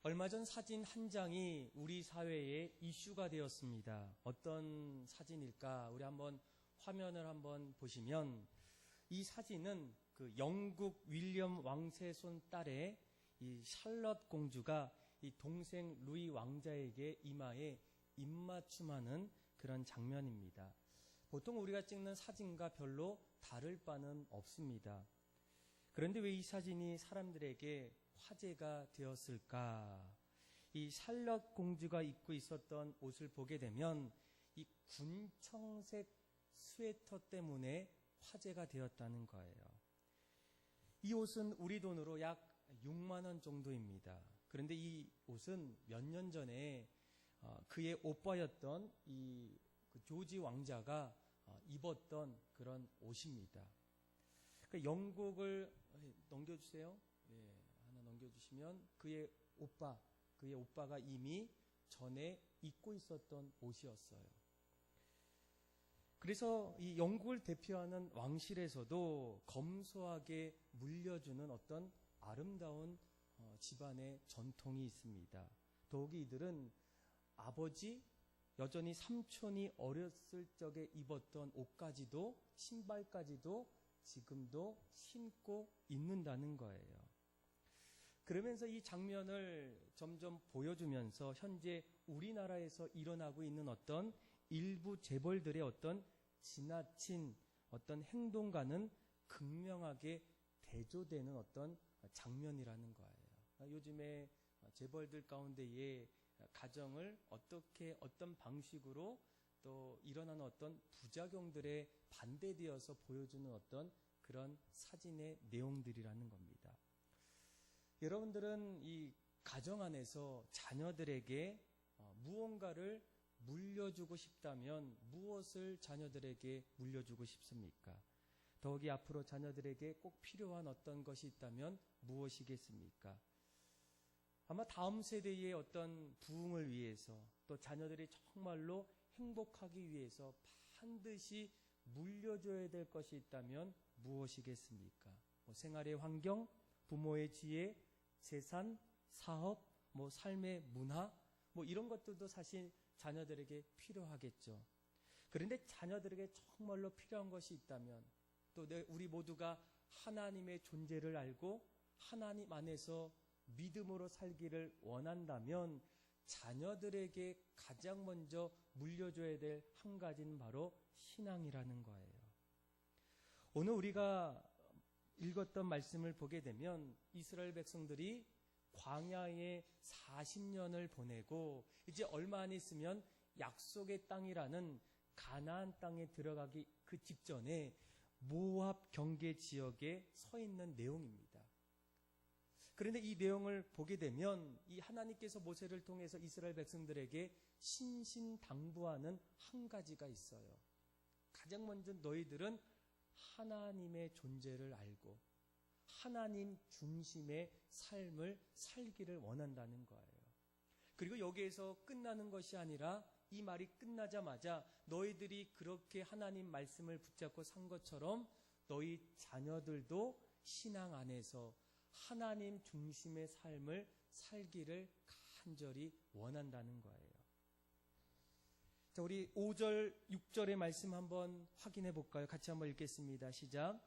얼마 전 사진 한 장이 우리 사회에 이슈가 되었습니다. 어떤 사진일까? 우리 한번 화면을 한번 보시면 이 사진은 그 영국 윌리엄 왕세 손 딸의 이 샬럿 공주가 이 동생 루이 왕자에게 이마에 입맞춤하는 그런 장면입니다. 보통 우리가 찍는 사진과 별로 다를 바는 없습니다. 그런데 왜 이 사진이 사람들에게 화제가 되었을까? 이 샬럿 공주가 입고 있었던 옷을 보게 되면 이 군청색 스웨터 때문에 화제가 되었다는 거예요. 이 옷은 우리 돈으로 약 6만 원 정도입니다. 그런데 이 옷은 몇 년 전에 그의 오빠였던 이 조지 왕자가 입었던 그런 옷입니다. 그러니까 영국을 넘겨주세요. 예, 하나 넘겨주시면 그의 오빠가 이미 전에 입고 있었던 옷이었어요. 그래서 이 영국을 대표하는 왕실에서도 검소하게 물려주는 어떤 아름다운 집안의 전통이 있습니다. 더욱이 이들은 아버지, 여전히 삼촌이 어렸을 적에 입었던 옷까지도, 신발까지도 지금도 신고 있는다는 거예요. 그러면서 이 장면을 점점 보여주면서 현재 우리나라에서 일어나고 있는 어떤 일부 재벌들의 어떤 지나친 어떤 행동과는 극명하게 대조되는 어떤 장면이라는 거예요. 요즘에 재벌들 가운데에 가정을 어떻게 어떤 방식으로 또 일어나는 어떤 부작용들에 반대되어서 보여주는 어떤 그런 사진의 내용들이라는 겁니다. 여러분들은 이 가정 안에서 자녀들에게 무언가를 물려주고 싶다면 무엇을 자녀들에게 물려주고 싶습니까? 더욱이 앞으로 자녀들에게 꼭 필요한 어떤 것이 있다면 무엇이겠습니까? 아마 다음 세대의 어떤 부흥을 위해서 또 자녀들이 정말로 행복하기 위해서 반드시 물려줘야 될 것이 있다면 무엇이겠습니까? 생활의 환경, 부모의 지혜, 재산, 사업, 삶의 문화, 이런 것들도 사실 자녀들에게 필요하겠죠. 그런데 자녀들에게 정말로 필요한 것이 있다면 또 우리 모두가 하나님의 존재를 알고 하나님 안에서 믿음으로 살기를 원한다면 자녀들에게 가장 먼저 물려줘야 될 한 가지는 바로 신앙이라는 거예요. 오늘 우리가 읽었던 말씀을 보게 되면 이스라엘 백성들이 광야에 40년을 보내고 이제 얼마 안 있으면 약속의 땅이라는 가나안 땅에 들어가기 그 직전에 모압 경계 지역에 서 있는 내용입니다. 그런데 이 내용을 보게 되면 이 하나님께서 모세를 통해서 이스라엘 백성들에게 신신당부하는 한 가지가 있어요. 가장 먼저 너희들은 하나님의 존재를 알고 하나님 중심의 삶을 살기를 원한다는 거예요. 그리고 여기에서 끝나는 것이 아니라 이 말이 끝나자마자 너희들이 그렇게 하나님 말씀을 붙잡고 산 것처럼 너희 자녀들도 신앙 안에서 하나님 중심의 삶을 살기를 간절히 원한다는 거예요. 자, 우리 5절, 6절의 말씀 한번 확인해 볼까요? 같이 한번 읽겠습니다. 시작.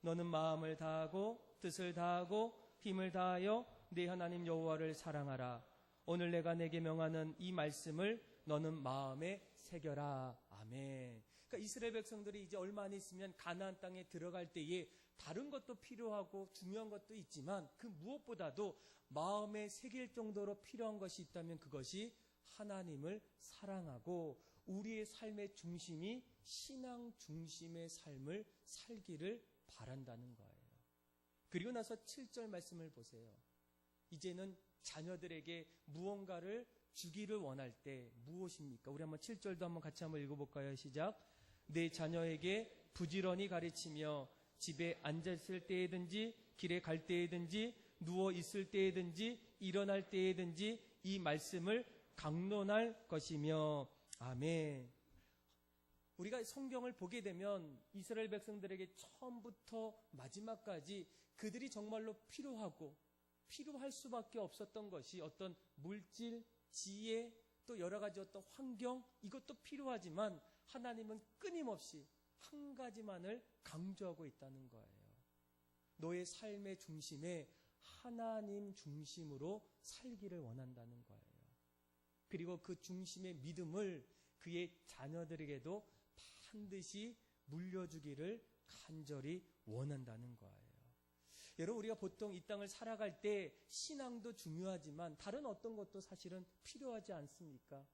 너는 마음을 다하고 뜻을 다하고 힘을 다하여 네 하나님 여호와를 사랑하라. 오늘 내가 내게 명하는 이 말씀을 너는 마음에 새겨라. 아멘. 그러니까 이스라엘 백성들이 이제 얼마 안 있으면 가나안 땅에 들어갈 때에 다른 것도 필요하고 중요한 것도 있지만 그 무엇보다도 마음에 새길 정도로 필요한 것이 있다면 그것이 하나님을 사랑하고 우리의 삶의 중심이 신앙 중심의 삶을 살기를 바란다는 거예요. 그리고 나서 7절 말씀을 보세요. 이제는 자녀들에게 무언가를 주기를 원할 때 무엇입니까? 우리 한번 7절도 한번 같이 한번 읽어볼까요? 시작. 내 자녀에게 부지런히 가르치며 집에 앉았을 때에든지 길에 갈 때에든지 누워 있을 때에든지 일어날 때에든지 이 말씀을 강론할 것이며 아멘. 우리가 성경을 보게 되면 이스라엘 백성들에게 처음부터 마지막까지 그들이 정말로 필요하고 필요할 수밖에 없었던 것이 어떤 물질, 지혜, 또 여러 가지 어떤 환경, 이것도 필요하지만 하나님은 끊임없이 한 가지만을 강조하고 있다는 거예요. 너의 삶의 중심에 하나님 중심으로 살기를 원한다는 거예요. 그리고 그 중심의 믿음을 그의 자녀들에게도 반드시 물려주기를 간절히 원한다는 거예요. 여러분, 우리가 보통 이 땅을 살아갈 때 신앙도 중요하지만 다른 어떤 것도 사실은 필요하지 않습니까?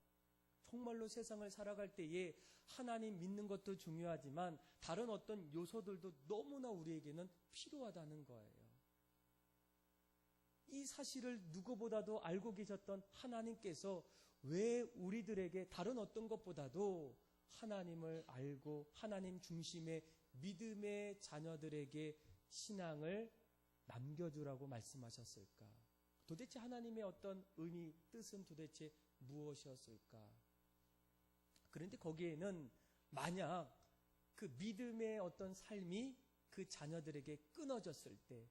정말로 세상을 살아갈 때에 하나님 믿는 것도 중요하지만 다른 어떤 요소들도 너무나 우리에게는 필요하다는 거예요. 이 사실을 누구보다도 알고 계셨던 하나님께서 왜 우리들에게 다른 어떤 것보다도 하나님을 알고 하나님 중심의 믿음의 자녀들에게 신앙을 남겨주라고 말씀하셨을까? 도대체 하나님의 어떤 의미, 뜻은 도대체 무엇이었을까? 그런데 거기에는 만약 그 믿음의 어떤 삶이 그 자녀들에게 끊어졌을 때,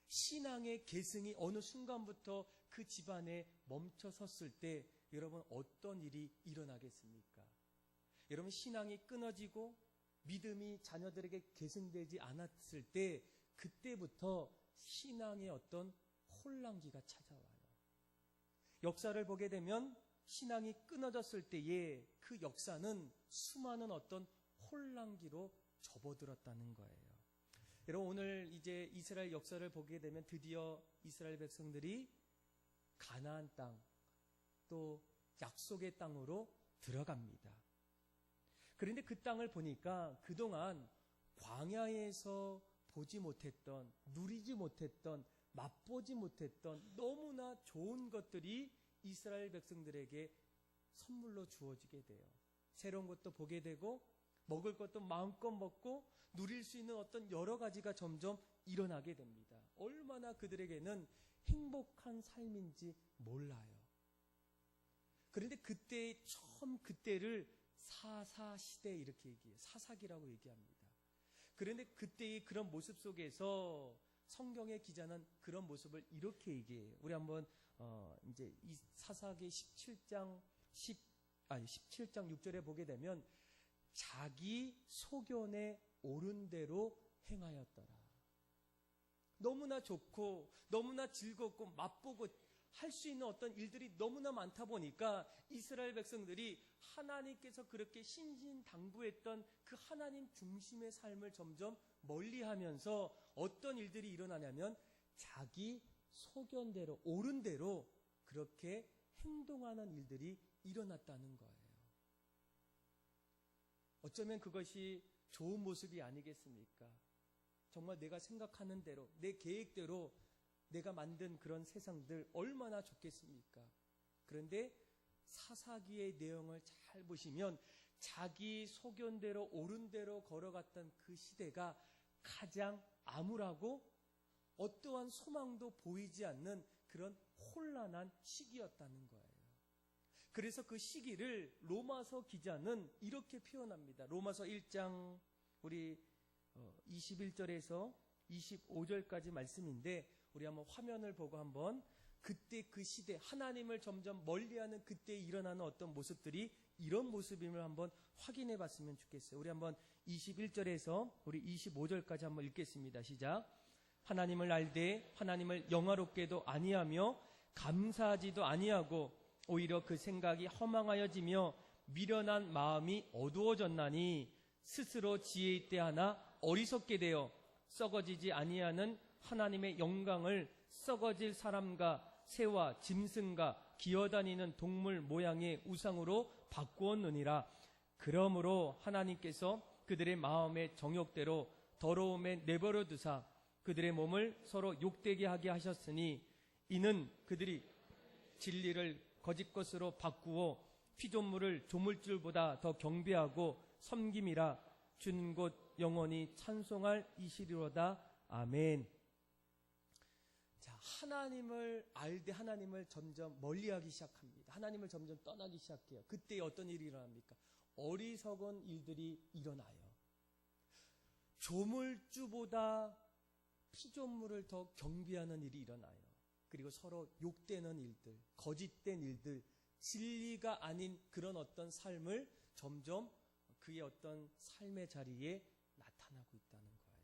신앙의 계승이 어느 순간부터 그 집안에 멈춰섰을 때 여러분 어떤 일이 일어나겠습니까? 여러분, 신앙이 끊어지고 믿음이 자녀들에게 계승되지 않았을 때 그때부터 신앙의 어떤 혼란기가 찾아와요. 역사를 보게 되면 신앙이 끊어졌을 때에 그 역사는 수많은 어떤 혼란기로 접어들었다는 거예요. 여러분, 오늘 이제 이스라엘 역사를 보게 되면 드디어 이스라엘 백성들이 가나안 땅, 또 약속의 땅으로 들어갑니다. 그런데 그 땅을 보니까 그동안 광야에서 보지 못했던, 누리지 못했던, 맛보지 못했던 너무나 좋은 것들이 이스라엘 백성들에게 선물로 주어지게 돼요. 새로운 것도 보게 되고 먹을 것도 마음껏 먹고 누릴 수 있는 어떤 여러 가지가 점점 일어나게 됩니다. 얼마나 그들에게는 행복한 삶인지 몰라요. 그런데 그때의 처음 그때를 사사시대 이렇게 얘기해요. 사사기라고 얘기합니다. 그런데 그때의 그런 모습 속에서 성경의 기자는 그런 모습을 이렇게 얘기해요. 우리 한번 이제 이 사사기 17장 6절에 보게 되면 자기 소견에 옳은 대로 행하였더라. 너무나 좋고 너무나 즐겁고 맛보고 할 수 있는 어떤 일들이 너무나 많다 보니까 이스라엘 백성들이 하나님께서 그렇게 신신당부했던 그 하나님 중심의 삶을 점점 멀리하면서 어떤 일들이 일어나냐면 자기 소견대로 옳은 대로 그렇게 행동하는 일들이 일어났다는 거예요. 어쩌면 그것이 좋은 모습이 아니겠습니까? 정말 내가 생각하는 대로 내 계획대로 내가 만든 그런 세상들 얼마나 좋겠습니까? 그런데 사사기의 내용을 잘 보시면 자기 소견대로 옳은 대로 걸어갔던 그 시대가 가장 암울하고 어떠한 소망도 보이지 않는 그런 혼란한 시기였다는 거예요. 그래서 그 시기를 로마서 기자는 이렇게 표현합니다. 로마서 1장 우리 21절에서 25절까지 말씀인데 우리 한번 화면을 보고 한번 그때 그 시대 하나님을 점점 멀리하는 그때 일어나는 어떤 모습들이 이런 모습임을 한번 확인해 봤으면 좋겠어요. 우리 한번 21절에서 우리 25절까지 한번 읽겠습니다. 시작. 하나님을 알되 하나님을 영화롭게도 아니하며 감사하지도 아니하고 오히려 그 생각이 허망하여지며 미련한 마음이 어두워졌나니 스스로 지혜 있대 하나 어리석게 되어 썩어지지 아니하는 하나님의 영광을 썩어질 사람과 새와 짐승과 기어다니는 동물 모양의 우상으로 바꾸었느니라. 그러므로 하나님께서 그들의 마음의 정욕대로 더러움에 내버려 두사 그들의 몸을 서로 욕되게 하게 하셨으니 이는 그들이 진리를 거짓 것으로 바꾸어 피조물을 조물줄보다 더 경배하고 섬김이라. 주는 곧 영원히 찬송할 이시리로다. 아멘. 자, 하나님을 알되 하나님을 점점 멀리하기 시작합니다. 하나님을 점점 떠나기 시작해요. 그때 어떤 일이 일어납니까? 어리석은 일들이 일어나요. 조물주보다 피조물을 더 경배하는 일이 일어나요. 그리고 서로 욕되는 일들, 거짓된 일들, 진리가 아닌 그런 어떤 삶을 점점 그의 어떤 삶의 자리에 나타나고 있다는 거예요.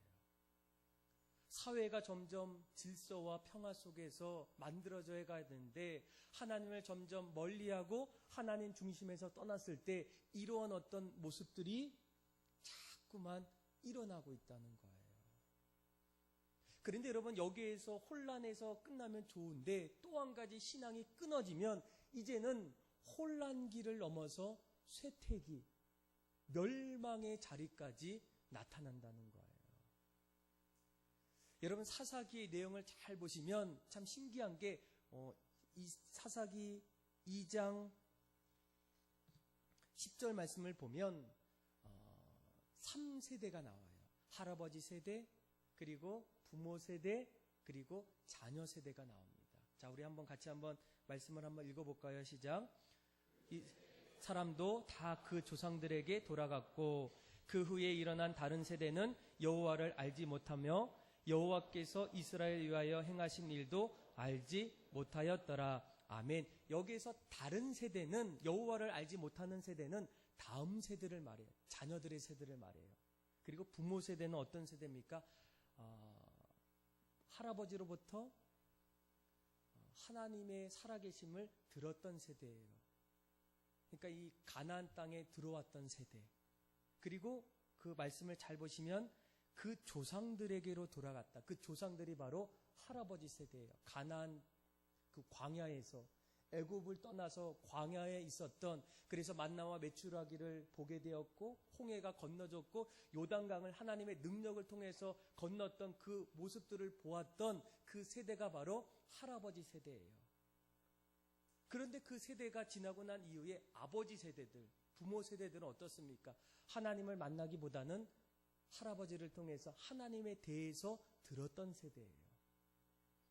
사회가 점점 질서와 평화 속에서 만들어져 가야 되는데 하나님을 점점 멀리하고 하나님 중심에서 떠났을 때 이러한 어떤 모습들이 자꾸만 일어나고 있다는 거예요. 그런데 여러분, 여기에서 혼란에서 끝나면 좋은데 또 한 가지 신앙이 끊어지면 이제는 혼란기를 넘어서 쇠퇴기, 멸망의 자리까지 나타난다는 거예요. 여러분, 사사기의 내용을 잘 보시면 참 신기한 게 이 사사기 2장 10절 말씀을 보면 3세대가 나와요. 할아버지 세대, 그리고 부모 세대, 그리고 자녀 세대가 나옵니다. 자, 우리 같이 말씀을 읽어볼까요? 시작. 이 사람도 다 그 조상들에게 돌아갔고 그 후에 일어난 다른 세대는 여호와를 알지 못하며 여호와께서 이스라엘 위하여 행하신 일도 알지 못하였더라. 아멘. 여기에서 다른 세대는, 여호와를 알지 못하는 세대는 다음 세대를 말해요. 자녀들의 세대를 말해요. 그리고 부모 세대는 어떤 세대입니까? 할아버지로부터 하나님의 살아계심을 들었던 세대예요. 그러니까 이 가나안 땅에 들어왔던 세대. 그리고 그 말씀을 잘 보시면 그 조상들에게로 돌아갔다. 그 조상들이 바로 할아버지 세대예요. 가나안 그 광야에서, 애굽을 떠나서 광야에 있었던, 그래서 만나와 메추라기를 보게 되었고 홍해가 건너졌고 요단강을 하나님의 능력을 통해서 건넜던 그 모습들을 보았던 그 세대가 바로 할아버지 세대예요. 그런데 그 세대가 지나고 난 이후에 아버지 세대들, 부모 세대들은 어떻습니까? 하나님을 만나기보다는 할아버지를 통해서 하나님에 대해서 들었던 세대예요.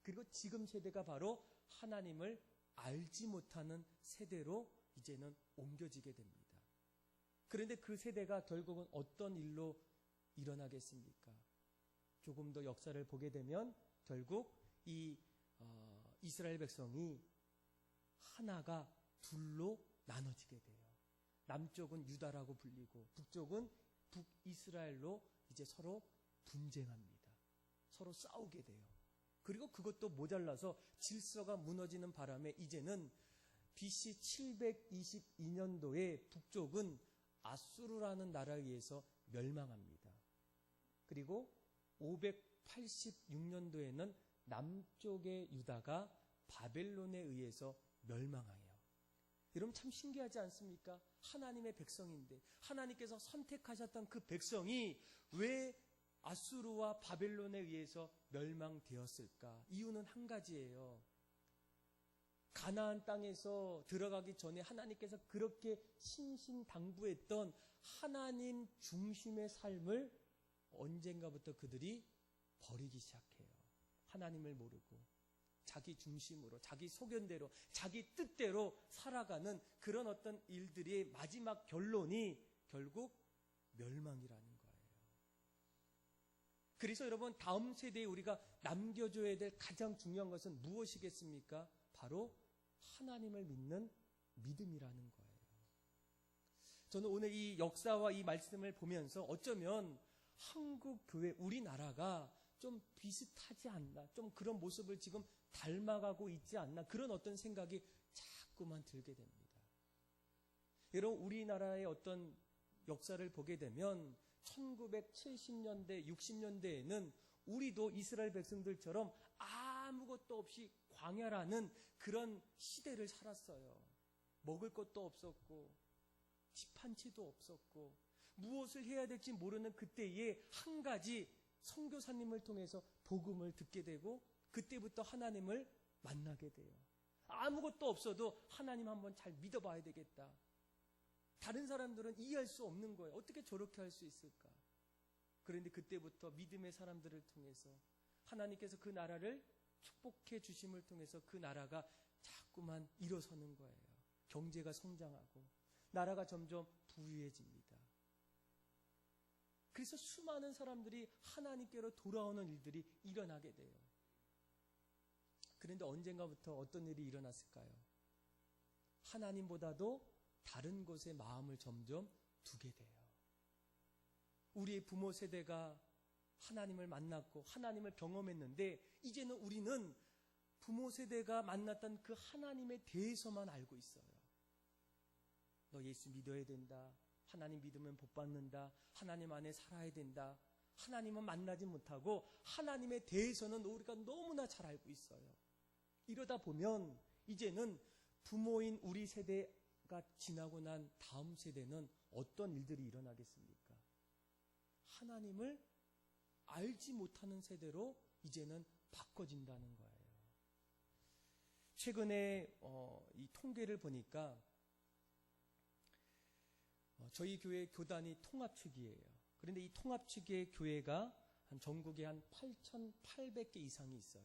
그리고 지금 세대가 바로 하나님을 알지 못하는 세대로 이제는 옮겨지게 됩니다. 그런데 그 세대가 결국은 어떤 일로 일어나겠습니까? 조금 더 역사를 보게 되면 결국 이 이스라엘 백성이 하나가 둘로 나눠지게 돼요. 남쪽은 유다라고 불리고 북쪽은 북이스라엘로 이제 서로 분쟁합니다. 서로 싸우게 돼요. 그리고 그것도 모자라서 질서가 무너지는 바람에 이제는 BC 722년도에 북쪽은 아수르라는 나라에 의해서 멸망합니다. 그리고 586년도에는 남쪽의 유다가 바벨론에 의해서 멸망해요. 여러분, 참 신기하지 않습니까? 하나님의 백성인데 하나님께서 선택하셨던 그 백성이 왜 아수르와 바벨론에 의해서 멸망되었을까? 이유는 한 가지예요. 가나안 땅에서 들어가기 전에 하나님께서 그렇게 신신당부했던 하나님 중심의 삶을 언젠가부터 그들이 버리기 시작해요. 하나님을 모르고 자기 중심으로, 자기 소견대로, 자기 뜻대로 살아가는 그런 어떤 일들의 마지막 결론이 결국 멸망이라는 거예요. 그래서 여러분, 다음 세대에 우리가 남겨줘야 될 가장 중요한 것은 무엇이겠습니까? 바로 하나님을 믿는 믿음이라는 거예요. 저는 오늘 이 역사와 이 말씀을 보면서 어쩌면 한국 교회, 우리나라가 좀 비슷하지 않나, 좀 그런 모습을 지금 닮아가고 있지 않나, 그런 어떤 생각이 자꾸만 들게 됩니다. 여러분, 우리나라의 어떤 역사를 보게 되면 1970년대, 60년대에는 우리도 이스라엘 백성들처럼 아무것도 없이 광야라는 그런 시대를 살았어요. 먹을 것도 없었고 집 한 채도 없었고 무엇을 해야 될지 모르는 그때에 한 가지 선교사님을 통해서 복음을 듣게 되고 그때부터 하나님을 만나게 돼요. 아무것도 없어도 하나님 한번 잘 믿어봐야 되겠다. 다른 사람들은 이해할 수 없는 거예요. 어떻게 저렇게 할 수 있을까? 그런데 그때부터 믿음의 사람들을 통해서 하나님께서 그 나라를 축복해 주심을 통해서 그 나라가 자꾸만 일어서는 거예요. 경제가 성장하고 나라가 점점 부유해집니다. 그래서 수많은 사람들이 하나님께로 돌아오는 일들이 일어나게 돼요. 그런데 언젠가부터 어떤 일이 일어났을까요? 하나님보다도 다른 곳에 마음을 점점 두게 돼요. 우리의 부모 세대가 하나님을 만났고 하나님을 경험했는데 이제는 우리는 부모 세대가 만났던 그 하나님에 대해서만 알고 있어요. 너 예수 믿어야 된다. 하나님 믿으면 복 받는다. 하나님 안에 살아야 된다. 하나님은 만나지 못하고 하나님에 대해서는 우리가 너무나 잘 알고 있어요. 이러다 보면 이제는 부모인 우리 세대가 지나고 난 다음 세대는 어떤 일들이 일어나겠습니까? 하나님을 알지 못하는 세대로 이제는 바꿔진다는 거예요. 최근에 이 통계를 보니까 저희 교회 교단이 통합축이에요. 그런데 이 통합축의 교회가 전국에 한 8,800개 이상이 있어요.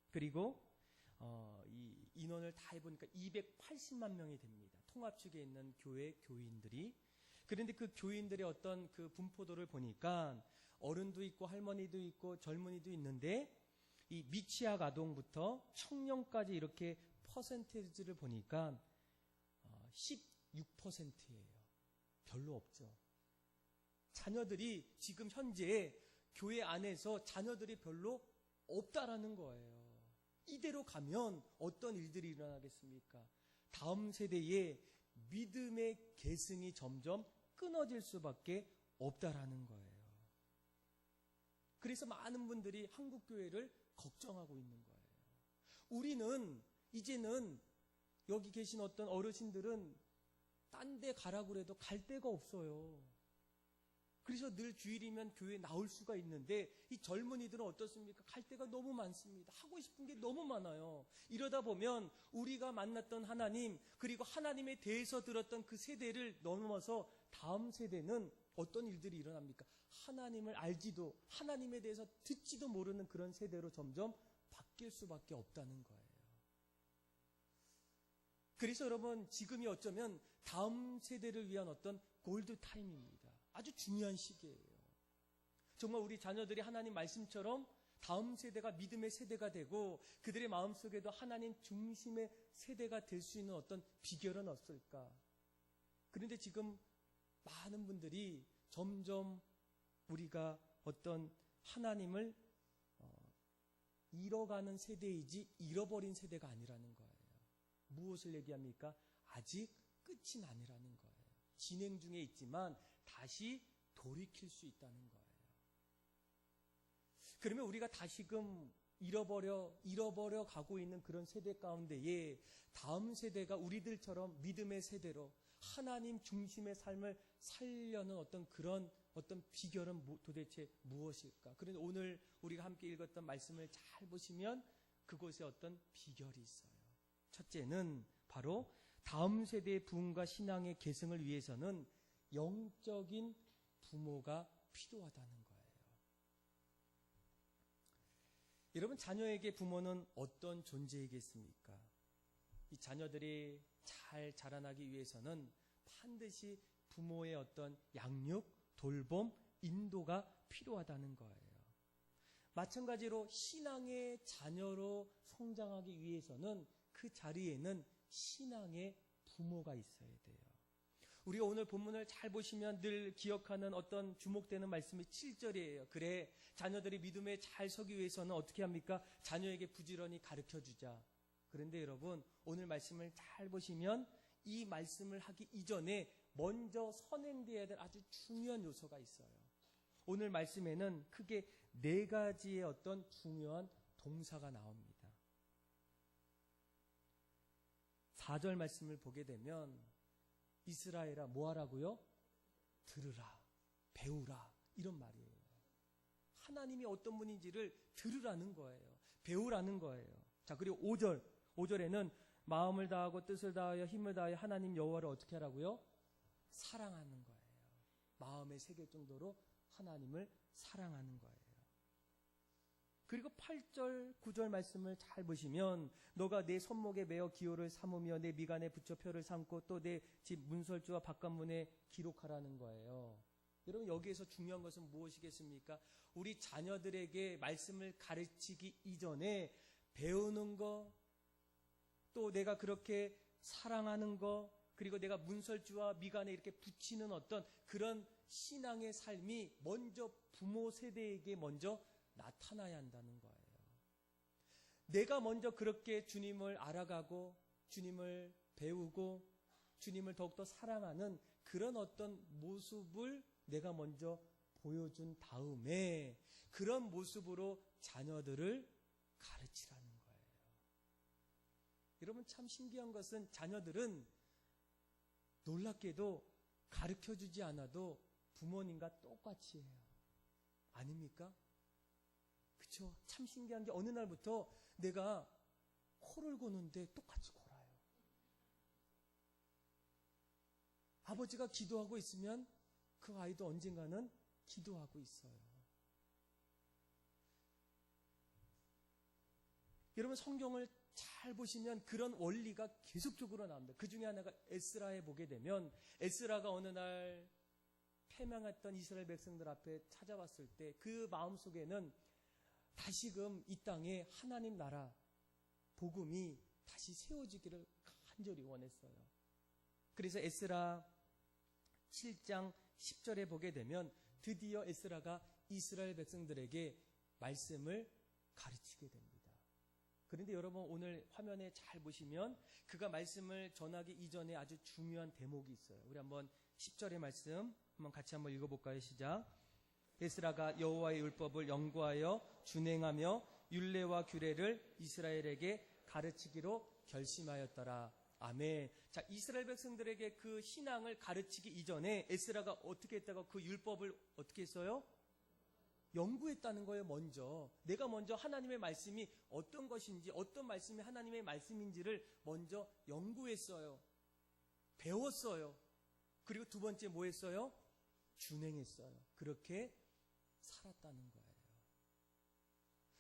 그리고 이 인원을 다 해보니까 280만 명이 됩니다. 통합축에 있는 교회 교인들이. 그런데 그 교인들의 어떤 그 분포도를 보니까 어른도 있고 할머니도 있고 젊은이도 있는데 이 미취학 아동부터 청년까지 이렇게 퍼센테이지를 보니까 16%예요. 별로 없죠. 자녀들이 지금 현재 교회 안에서 자녀들이 별로 없다라는 거예요. 이대로 가면 어떤 일들이 일어나겠습니까? 다음 세대의 믿음의 계승이 점점 끊어질 수밖에 없다라는 거예요. 그래서 많은 분들이 한국교회를 걱정하고 있는 거예요. 우리는 이제는 여기 계신 어떤 어르신들은 딴 데 가라고 그래도 갈 데가 없어요. 그래서 늘 주일이면 교회에 나올 수가 있는데 이 젊은이들은 어떻습니까? 갈 데가 너무 많습니다. 하고 싶은 게 너무 많아요. 이러다 보면 우리가 만났던 하나님 그리고 하나님에 대해서 들었던 그 세대를 넘어서 다음 세대는 어떤 일들이 일어납니까? 하나님을 알지도 하나님에 대해서 듣지도 모르는 그런 세대로 점점 바뀔 수밖에 없다는 거예요. 그래서 여러분 지금이 어쩌면 다음 세대를 위한 어떤 골드 타임입니다. 아주 중요한 시기예요. 정말 우리 자녀들이 하나님 말씀처럼 다음 세대가 믿음의 세대가 되고 그들의 마음속에도 하나님 중심의 세대가 될 수 있는 어떤 비결은 없을까? 그런데 지금 많은 분들이 점점 우리가 어떤 하나님을 잃어가는 세대이지 잃어버린 세대가 아니라는 거예요. 무엇을 얘기합니까? 아직 끝이 아니라는 거예요. 진행 중에 있지만 다시 돌이킬 수 있다는 거예요. 그러면 우리가 다시금 잃어버려 가고 있는 그런 세대 가운데에 다음 세대가 우리들처럼 믿음의 세대로 하나님 중심의 삶을 살려는 어떤 비결은 도대체 무엇일까? 그런데 오늘 우리가 함께 읽었던 말씀을 잘 보시면 그곳에 어떤 비결이 있어요. 첫째는 바로 다음 세대의 부흥과 신앙의 계승을 위해서는 영적인 부모가 필요하다는 거예요. 여러분, 자녀에게 부모는 어떤 존재이겠습니까? 이 자녀들이 잘 자라나기 위해서는 반드시 부모의 어떤 양육, 돌봄, 인도가 필요하다는 거예요. 마찬가지로 신앙의 자녀로 성장하기 위해서는 그 자리에는 신앙의 부모가 있어야 돼요. 우리가 오늘 본문을 잘 보시면 늘 기억하는 어떤 주목되는 말씀이 7절이에요. 그래, 자녀들이 믿음에 잘 서기 위해서는 어떻게 합니까? 자녀에게 부지런히 가르쳐주자. 그런데 여러분, 오늘 말씀을 잘 보시면 이 말씀을 하기 이전에 먼저 선행되어야 될 아주 중요한 요소가 있어요. 오늘 말씀에는 크게 4가지의 어떤 중요한 동사가 나옵니다. 4절 말씀을 보게 되면 이스라엘아 뭐 하라고요? 들으라, 배우라, 이런 말이에요. 하나님이 어떤 분인지를 들으라는 거예요. 배우라는 거예요. 자, 그리고 5절에는 마음을 다하고 뜻을 다하여 힘을 다하여 하나님 여호와를 어떻게 하라고요? 사랑하는 거예요. 마음에 새길 정도로 하나님을 사랑하는 거예요. 그리고 8절, 9절 말씀을 잘 보시면 너가 내 손목에 매어 기호를 삼으며 내 미간에 붙여 표를 삼고 또 내 집 문설주와 바깥문에 기록하라는 거예요. 여러분, 여기에서 중요한 것은 무엇이겠습니까? 우리 자녀들에게 말씀을 가르치기 이전에 배우는 거, 또 내가 그렇게 사랑하는 거, 그리고 내가 문설주와 미간에 이렇게 붙이는 어떤 그런 신앙의 삶이 먼저 부모 세대에게 먼저 나타나야 한다는 거예요. 내가 먼저 그렇게 주님을 알아가고 주님을 배우고 주님을 더욱더 사랑하는 그런 어떤 모습을 내가 먼저 보여준 다음에 그런 모습으로 자녀들을 가르치라는 거예요. 여러분, 참 신기한 것은 자녀들은 놀랍게도 가르쳐주지 않아도 부모님과 똑같이 해요. 아닙니까? 그쵸? 참 신기한 게 어느 날부터 내가 코를 고는데 똑같이 골아요. 아버지가 기도하고 있으면 그 아이도 언젠가는 기도하고 있어요. 여러분, 성경을 잘 보시면 그런 원리가 계속적으로 나옵니다. 그 중에 하나가 에스라에 보게 되면 에스라가 어느 날 패망했던 이스라엘 백성들 앞에 찾아왔을 때 그 마음속에는 다시금 이 땅에 하나님 나라 복음이 다시 세워지기를 간절히 원했어요. 그래서 에스라 7장 10절에 보게 되면 드디어 에스라가 이스라엘 백성들에게 말씀을 가르치게 됩니다. 그런데 여러분, 오늘 화면에 잘 보시면 그가 말씀을 전하기 이전에 아주 중요한 대목이 있어요. 우리 한번 10절의 말씀 한번 같이 한번 읽어볼까요? 시작. 에스라가 여호와의 율법을 연구하여 준행하며 율례와 규례를 이스라엘에게 가르치기로 결심하였더라. 아멘. 자, 이스라엘 백성들에게 그 신앙을 가르치기 이전에 에스라가 어떻게 했다고 그 율법을 어떻게 했어요? 연구했다는 거예요. 내가 먼저 하나님의 말씀이 어떤 것인지, 어떤 말씀이 하나님의 말씀인지를 먼저 연구했어요. 배웠어요. 그리고 두 번째 뭐 했어요? 준행했어요. 그렇게 살았다는 거예요.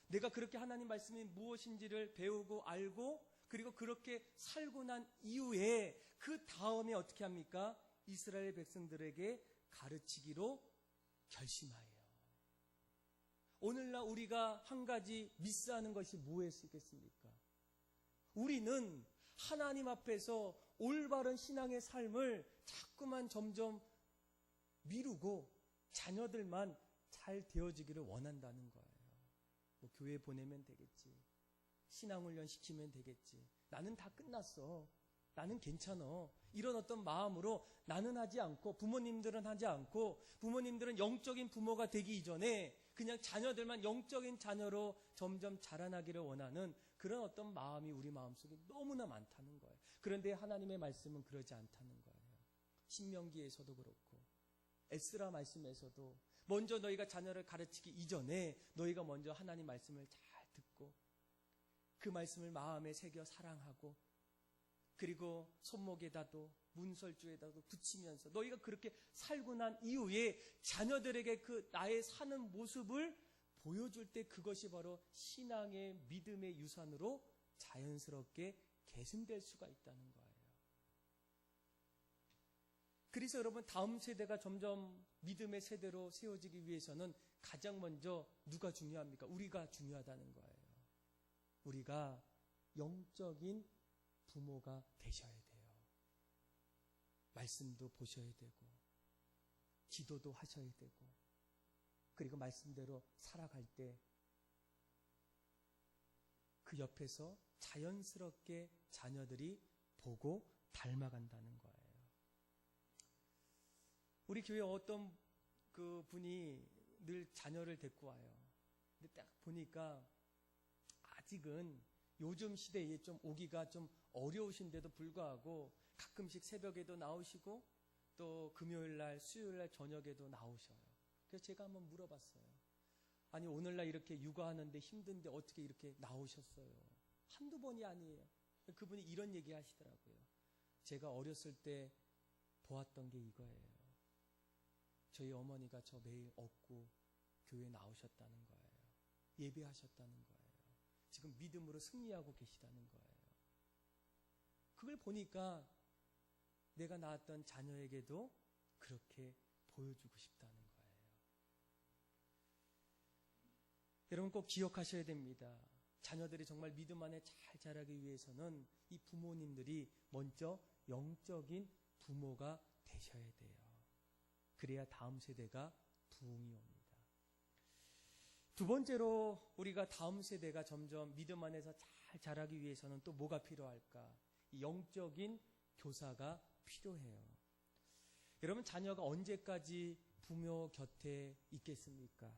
내가 그렇게 하나님 말씀이 무엇인지를 배우고 알고 그리고 그렇게 살고 난 이후에 그 다음에 어떻게 합니까? 이스라엘 백성들에게 가르치기로 결심하여요. 오늘날 우리가 한 가지 미스하는 것이 무엇이겠습니까? 우리는 하나님 앞에서 올바른 신앙의 삶을 자꾸만 점점 미루고 자녀들만 잘 되어지기를 원한다는 거예요. 뭐 교회 보내면 되겠지. 신앙훈련 시키면 되겠지. 나는 다 끝났어. 나는 괜찮아. 이런 어떤 마음으로 나는 하지 않고 부모님들은 하지 않고 부모님들은 영적인 부모가 되기 이전에 그냥 자녀들만 영적인 자녀로 점점 자라나기를 원하는 그런 어떤 마음이 우리 마음속에 너무나 많다는 거예요. 그런데 하나님의 말씀은 그러지 않다는 거예요. 신명기에서도 그렇고 에스라 말씀에서도 먼저 너희가 자녀를 가르치기 이전에 너희가 먼저 하나님 말씀을 잘 듣고 그 말씀을 마음에 새겨 사랑하고 그리고 손목에다도 문설주에다도 붙이면서 너희가 그렇게 살고 난 이후에 자녀들에게 그 나의 사는 모습을 보여줄 때 그것이 바로 신앙의 믿음의 유산으로 자연스럽게 계승될 수가 있다는 거예요. 그래서 여러분, 다음 세대가 점점 믿음의 세대로 세워지기 위해서는 가장 먼저 누가 중요합니까? 우리가 중요하다는 거예요. 우리가 영적인 부모가 되셔야 돼요. 말씀도 보셔야 되고 기도도 하셔야 되고 그리고 말씀대로 살아갈 때 그 옆에서 자연스럽게 자녀들이 보고 닮아간다는 거예요. 우리 교회 어떤 그 분이 늘 자녀를 데리고 와요. 근데 딱 보니까 아직은 요즘 시대에 좀 오기가 좀 어려우신데도 불구하고 가끔씩 새벽에도 나오시고 또 금요일날, 수요일날 저녁에도 나오셔요. 그래서 제가 한번 물어봤어요. 아니, 오늘날 이렇게 육아하는데 힘든데 어떻게 이렇게 나오셨어요? 한두 번이 아니에요. 그분이 이런 얘기 하시더라고요. 제가 어렸을 때 보았던 게 이거예요. 저희 어머니가 저 매일 업고 교회 나오셨다는 거예요. 예배하셨다는 거예요. 지금 믿음으로 승리하고 계시다는 거예요. 그걸 보니까 내가 낳았던 자녀에게도 그렇게 보여주고 싶다는 거예요. 여러분 꼭 기억하셔야 됩니다. 자녀들이 정말 믿음 안에 잘 자라기 위해서는 이 부모님들이 먼저 영적인 부모가 되셔야 돼요. 그래야 다음 세대가 부흥이 옵니다. 두 번째로 우리가 다음 세대가 점점 믿음 안에서 잘 자라기 위해서는 또 뭐가 필요할까? 이 영적인 교사가 필요해요. 여러분, 자녀가 언제까지 부모 곁에 있겠습니까?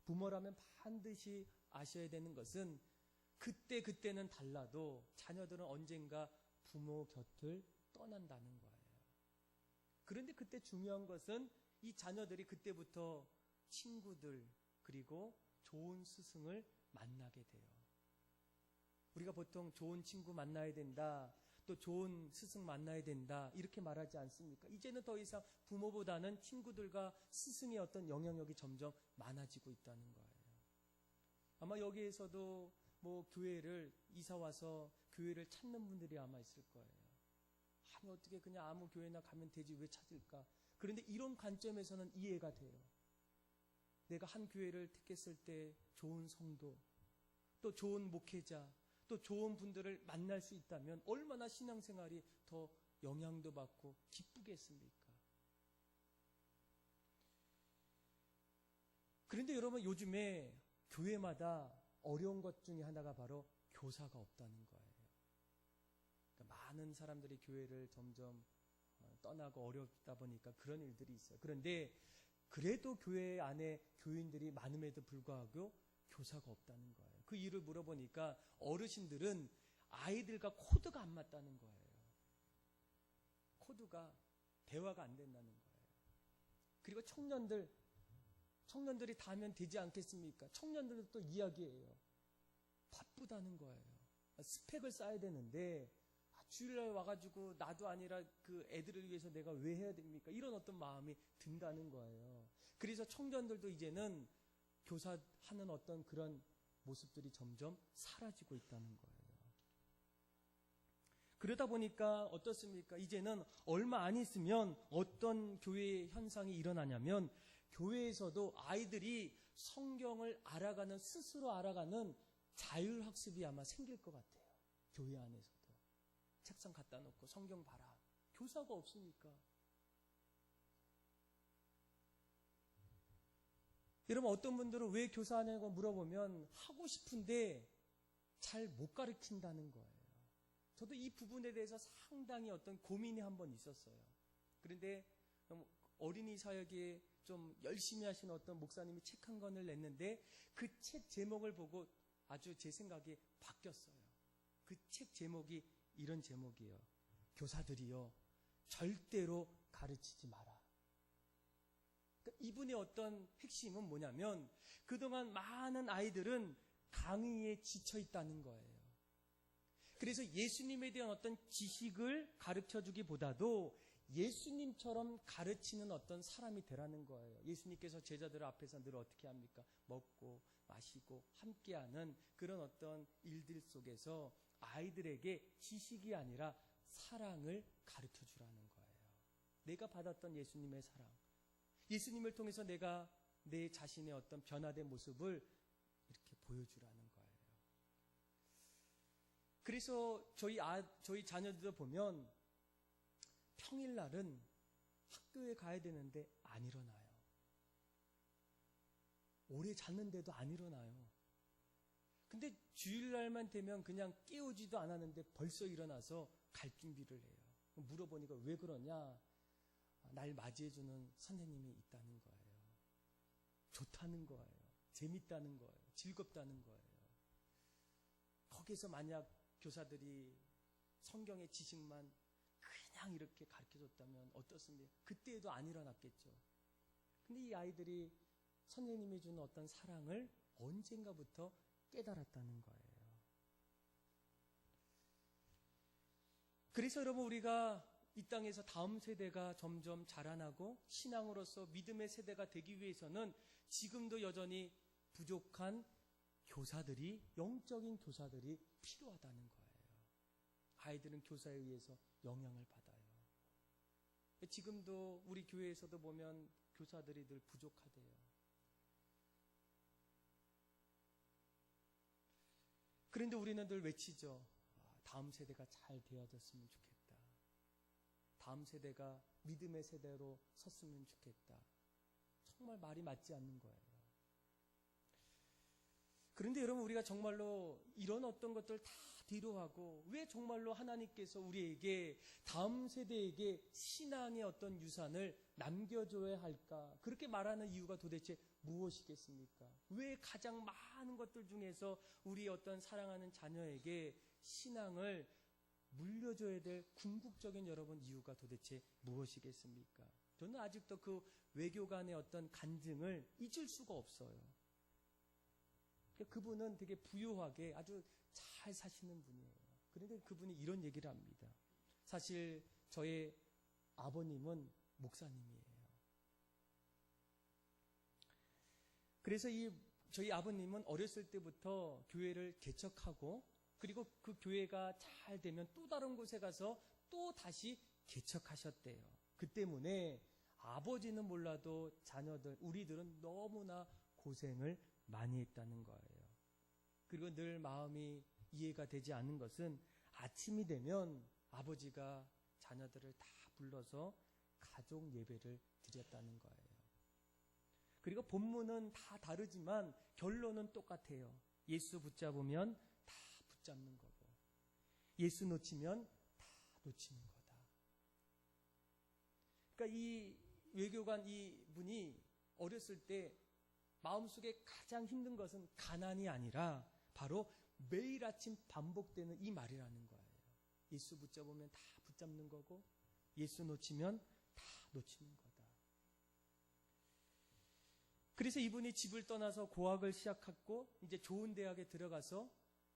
부모라면 반드시 아셔야 되는 것은 그때는 달라도 자녀들은 언젠가 부모 곁을 떠난다는 거예요. 그런데 그때 중요한 것은 이 자녀들이 그때부터 친구들 그리고 좋은 스승을 만나게 돼요. 우리가 보통 좋은 친구 만나야 된다, 또 좋은 스승 만나야 된다 이렇게 말하지 않습니까? 이제는 더 이상 부모보다는 친구들과 스승의 어떤 영향력이 점점 많아지고 있다는 거예요. 아마 여기에서도 뭐 교회를 이사 와서 교회를 찾는 분들이 아마 있을 거예요. 아니 어떻게 그냥 아무 교회나 가면 되지 왜 찾을까? 그런데 이런 관점에서는 이해가 돼요. 내가 한 교회를 택했을 때 좋은 성도, 또 좋은 목회자, 또 좋은 분들을 만날 수 있다면 얼마나 신앙생활이 더 영향도 받고 기쁘겠습니까? 그런데 여러분, 요즘에 교회마다 어려운 것 중에 하나가 바로 교사가 없다는 거예요. 그러니까 많은 사람들이 교회를 점점 떠나고 어렵다 보니까 그런 일들이 있어요. 그런데 그래도 교회 안에 교인들이 많음에도 불구하고 교사가 없다는 거예요. 그 이유를 물어보니까 어르신들은 아이들과 코드가 안 맞다는 거예요. 코드가 대화가 안 된다는 거예요. 그리고 청년들이 다 하면 되지 않겠습니까? 청년들도 또 이야기해요. 바쁘다는 거예요. 스펙을 쌓아야 되는데 주일날 와가지고 나도 아니라 그 애들을 위해서 내가 왜 해야 됩니까? 이런 어떤 마음이 든다는 거예요. 그래서 청년들도 이제는 교사하는 어떤 그런 모습들이 점점 사라지고 있다는 거예요. 그러다 보니까 어떻습니까? 이제는 얼마 안 있으면 어떤 교회의 현상이 일어나냐면 교회에서도 아이들이 성경을 스스로 알아가는 자율학습이 아마 생길 것 같아요. 교회 안에서도. 책상 갖다 놓고 성경 봐라. 교사가 없으니까. 여러분, 어떤 분들은 왜 교사하냐고 물어보면 하고 싶은데 잘 못 가르친다는 거예요. 저도 이 부분에 대해서 상당히 어떤 고민이 한번 있었어요. 그런데 어린이 사역에 좀 열심히 하시는 어떤 목사님이 책 한 권을 냈는데 그 책 제목을 보고 아주 제 생각이 바뀌었어요. 그 책 제목이 이런 제목이에요. 교사들이요, 절대로 가르치지 마라. 그러니까 이분의 어떤 핵심은 뭐냐면 그동안 많은 아이들은 강의에 지쳐 있다는 거예요. 그래서 예수님에 대한 어떤 지식을 가르쳐주기보다도 예수님처럼 가르치는 어떤 사람이 되라는 거예요. 예수님께서 제자들 앞에서 늘 어떻게 합니까? 먹고 마시고 함께하는 그런 어떤 일들 속에서 아이들에게 지식이 아니라 사랑을 가르쳐주라는 거예요. 내가 받았던 예수님의 사랑, 예수님을 통해서 내가 내 자신의 어떤 변화된 모습을 이렇게 보여주라는 거예요. 그래서 저희 자녀들도 보면 평일날은 학교에 가야 되는데 안 일어나요. 오래 잤는데도 안 일어나요. 근데 주일날만 되면 그냥 깨우지도 않았는데 벌써 일어나서 갈 준비를 해요. 물어보니까 왜 그러냐? 날 맞이해주는 선생님이 있다는 거예요. 좋다는 거예요. 재밌다는 거예요. 즐겁다는 거예요. 거기서 만약 교사들이 성경의 지식만 그냥 이렇게 가르쳐줬다면 어떻습니까? 그때에도 안 일어났겠죠. 근데 이 아이들이 선생님이 주는 어떤 사랑을 언젠가부터 깨달았다는 거예요. 그래서 여러분, 우리가 이 땅에서 다음 세대가 점점 자라나고 신앙으로서 믿음의 세대가 되기 위해서는 지금도 여전히 부족한 교사들이, 영적인 교사들이 필요하다는 거예요. 아이들은 교사에 의해서 영향을 받아요. 지금도 우리 교회에서도 보면 교사들이 늘 부족하대요. 그런데 우리는 늘 외치죠. 다음 세대가 잘 되어졌으면 좋겠다. 다음 세대가 믿음의 세대로 섰으면 좋겠다. 정말 말이 맞지 않는 거예요. 그런데 여러분, 우리가 정말로 이런 어떤 것들 다 뒤로하고 왜 정말로 하나님께서 우리에게 다음 세대에게 신앙의 어떤 유산을 남겨줘야 할까? 그렇게 말하는 이유가 도대체 무엇이겠습니까? 왜 가장 많은 것들 중에서 우리 어떤 사랑하는 자녀에게 신앙을 물려줘야 될 궁극적인 여러분 이유가 도대체 무엇이겠습니까? 저는 아직도 그 외교 간의 어떤 간증을 잊을 수가 없어요. 그분은 되게 부유하게 아주 잘 사시는 분이에요. 그런데 그분이 이런 얘기를 합니다. 사실 저의 아버님은 목사님이에요. 그래서 저희 아버님은 어렸을 때부터 교회를 개척하고 그리고 그 교회가 잘 되면 또 다른 곳에 가서 또 다시 개척하셨대요. 그 때문에 아버지는 몰라도 자녀들, 우리들은 너무나 고생을 많이 했다는 거예요. 그리고 늘 마음이 이해가 되지 않는 것은 아침이 되면 아버지가 자녀들을 다 불러서 가족 예배를 드렸다는 거예요. 그리고 본문은 다 다르지만 결론은 똑같아요. 예수 붙잡으면 다 붙잡는 거고 예수 놓치면 다 놓치는 거다. 그러니까 이 외교관 이분이 어렸을 때 마음속에 가장 힘든 것은 가난이 아니라 바로 매일 아침 반복되는 이 말이라는 거예요. 예수 붙잡으면 다 붙잡는 거고 예수 놓치면 다 놓치는 거다. 그래서 이분이 집을 떠나서 고학을 시작했고 이제 좋은 대학에 들어가서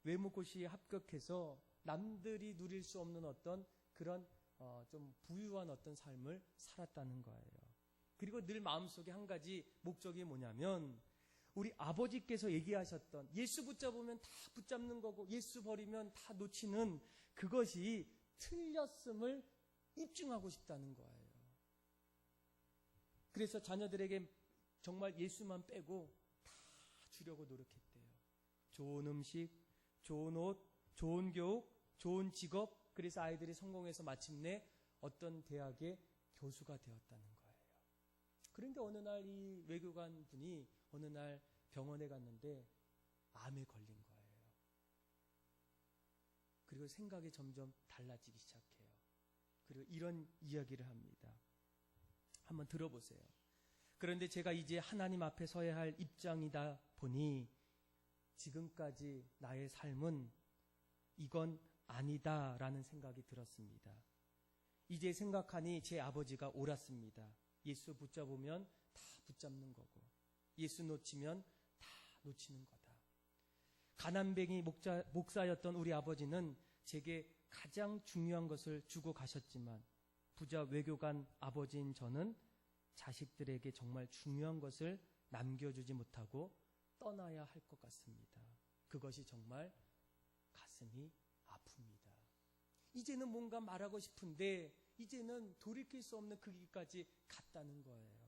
외모고시에 합격해서 남들이 누릴 수 없는 어떤 그런 좀 부유한 어떤 삶을 살았다는 거예요. 그리고 늘 마음속에 한 가지 목적이 뭐냐면 우리 아버지께서 얘기하셨던 예수 붙잡으면 다 붙잡는 거고 예수 버리면 다 놓치는 그것이 틀렸음을 입증하고 싶다는 거예요. 그래서 자녀들에게 정말 예수만 빼고 다 주려고 노력했대요. 좋은 음식, 좋은 옷, 좋은 교육, 좋은 직업, 그래서 아이들이 성공해서 마침내 어떤 대학의 교수가 되었다는 거예요. 그런데 어느 날 이 외교관 분이 어느 날 병원에 갔는데 암에 걸린 거예요. 그리고 생각이 점점 달라지기 시작해요. 그리고 이런 이야기를 합니다. 한번 들어보세요. 그런데 제가 이제 하나님 앞에 서야 할 입장이다 보니 지금까지 나의 삶은 이건 아니다라는 생각이 들었습니다. 이제 생각하니 제 아버지가 옳았습니다. 예수 붙잡으면 다 붙잡는 거고 예수 놓치면 다 놓치는 거다. 가난뱅이 목사였던 우리 아버지는 제게 가장 중요한 것을 주고 가셨지만 부자 외교관 아버지인 저는 자식들에게 정말 중요한 것을 남겨주지 못하고 떠나야 할 것 같습니다. 그것이 정말 가슴이 아픕니다. 이제는 뭔가 말하고 싶은데 이제는 돌이킬 수 없는 그 길까지 갔다는 거예요.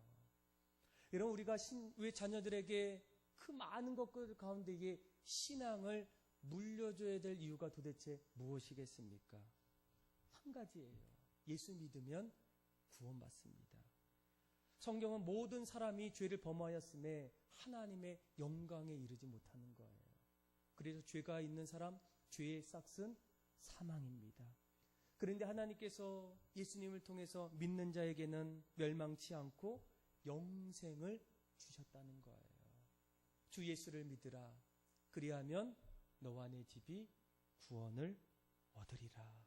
여러분, 우리가 왜 자녀들에게 그 많은 것들 가운데에 신앙을 물려줘야 될 이유가 도대체 무엇이겠습니까? 한 가지예요. 예수 믿으면 구원받습니다. 성경은 모든 사람이 죄를 범하였음에 하나님의 영광에 이르지 못하는 거예요. 그래서 죄가 있는 사람, 죄의 싹은 사망입니다. 그런데 하나님께서 예수님을 통해서 믿는 자에게는 멸망치 않고 영생을 주셨다는 거예요. 주 예수를 믿으라. 그리하면 너와 내 집이 구원을 얻으리라.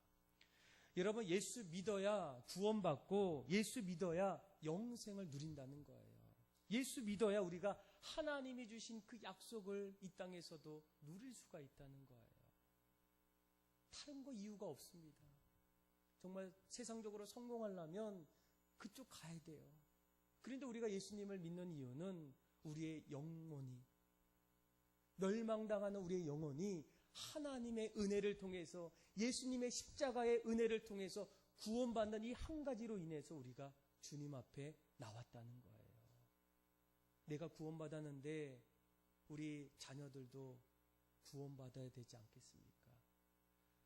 여러분, 예수 믿어야 구원받고 예수 믿어야 영생을 누린다는 거예요. 예수 믿어야 우리가 하나님이 주신 그 약속을 이 땅에서도 누릴 수가 있다는 거예요. 다른 거 이유가 없습니다. 정말 세상적으로 성공하려면 그쪽 가야 돼요. 그런데 우리가 예수님을 믿는 이유는 우리의 영혼이, 멸망당하는 우리의 영혼이 하나님의 은혜를 통해서, 예수님의 십자가의 은혜를 통해서 구원받는 이 한 가지로 인해서 우리가 주님 앞에 나왔다는 거예요. 내가 구원받았는데 우리 자녀들도 구원받아야 되지 않겠습니까?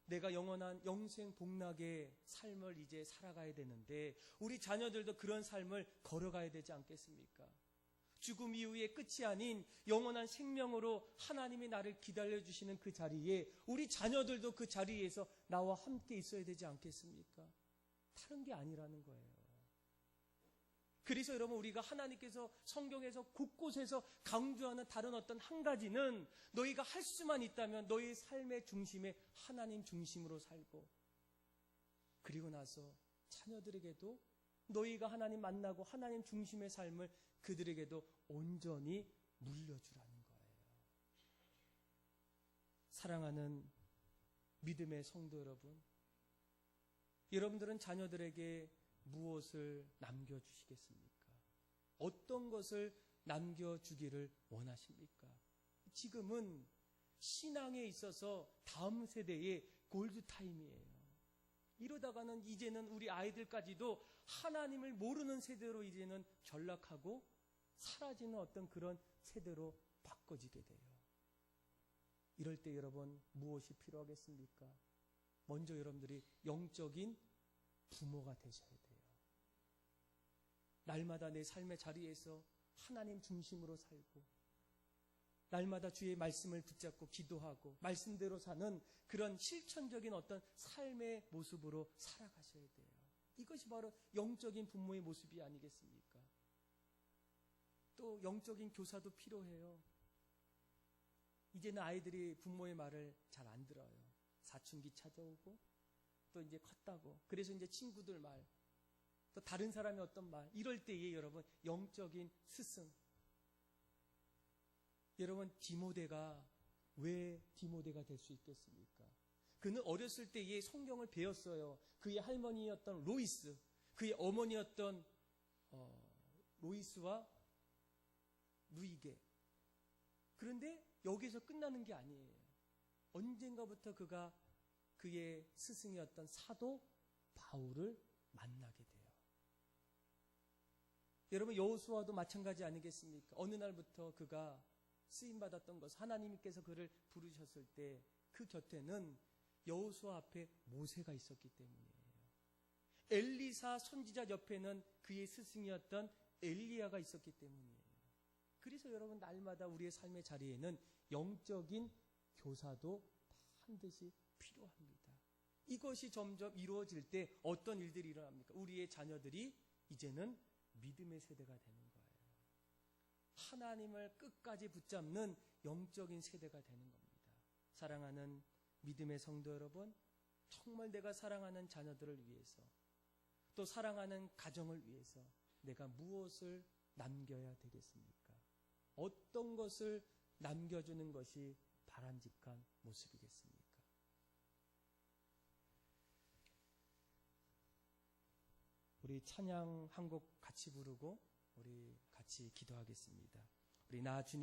내가 영원한 영생 복락의 삶을 이제 살아가야 되는데 우리 자녀들도 그런 삶을 걸어가야 되지 않겠습니까? 죽음 이후의 끝이 아닌 영원한 생명으로 하나님이 나를 기다려주시는 그 자리에 우리 자녀들도 그 자리에서 나와 함께 있어야 되지 않겠습니까? 다른 게 아니라는 거예요. 그래서 여러분, 우리가 하나님께서 성경에서 곳곳에서 강조하는 다른 어떤 한 가지는 너희가 할 수만 있다면 너희 삶의 중심에 하나님 중심으로 살고, 그리고 나서 자녀들에게도 너희가 하나님 만나고 하나님 중심의 삶을 그들에게도 온전히 물려주라는 거예요. 사랑하는 믿음의 성도 여러분, 여러분들은 자녀들에게 무엇을 남겨주시겠습니까? 어떤 것을 남겨주기를 원하십니까? 지금은 신앙에 있어서 다음 세대의 골드타임이에요. 이러다가는 이제는 우리 아이들까지도 하나님을 모르는 세대로 이제는 전락하고 사라지는 어떤 그런 세대로 바꿔지게 돼요. 이럴 때 여러분, 무엇이 필요하겠습니까? 먼저 여러분들이 영적인 부모가 되셔야 돼요. 날마다 내 삶의 자리에서 하나님 중심으로 살고, 날마다 주의 말씀을 붙잡고 기도하고 말씀대로 사는 그런 실천적인 어떤 삶의 모습으로 살아가셔야 돼요. 이것이 바로 영적인 부모의 모습이 아니겠습니까? 또 영적인 교사도 필요해요. 이제는 아이들이 부모의 말을 잘 안 들어요. 사춘기 찾아오고, 또 이제 컸다고, 그래서 이제 친구들 말, 또 다른 사람의 어떤 말, 이럴 때에 여러분, 영적인 스승, 여러분, 디모데가 왜 디모데가 될 수 있겠습니까? 그는 어렸을 때에 성경을 배웠어요. 그의 할머니였던 로이스, 그의 어머니였던 로이스와 누이게. 그런데 여기서 끝나는 게 아니에요. 언젠가부터 그가 그의 스승이었던 사도 바울을 만나게 돼요. 여러분, 여호수아도 마찬가지 아니겠습니까? 어느 날부터 그가 쓰임받았던 것, 하나님께서 그를 부르셨을 때 그 곁에는 여호수아 앞에 모세가 있었기 때문이에요. 엘리사 선지자 옆에는 그의 스승이었던 엘리야가 있었기 때문이에요. 그래서 여러분, 날마다 우리의 삶의 자리에는 영적인 교사도 반드시 필요합니다. 이것이 점점 이루어질 때 어떤 일들이 일어납니까? 우리의 자녀들이 이제는 믿음의 세대가 되는 거예요. 하나님을 끝까지 붙잡는 영적인 세대가 되는 겁니다. 사랑하는 믿음의 성도 여러분, 정말 내가 사랑하는 자녀들을 위해서, 또 사랑하는 가정을 위해서 내가 무엇을 남겨야 되겠습니까? 어떤 것을 남겨주는 것이 바람직한 모습이겠습니까? 우리 찬양 한 곡 같이 부르고 우리 같이 기도하겠습니다. 우리 나 주님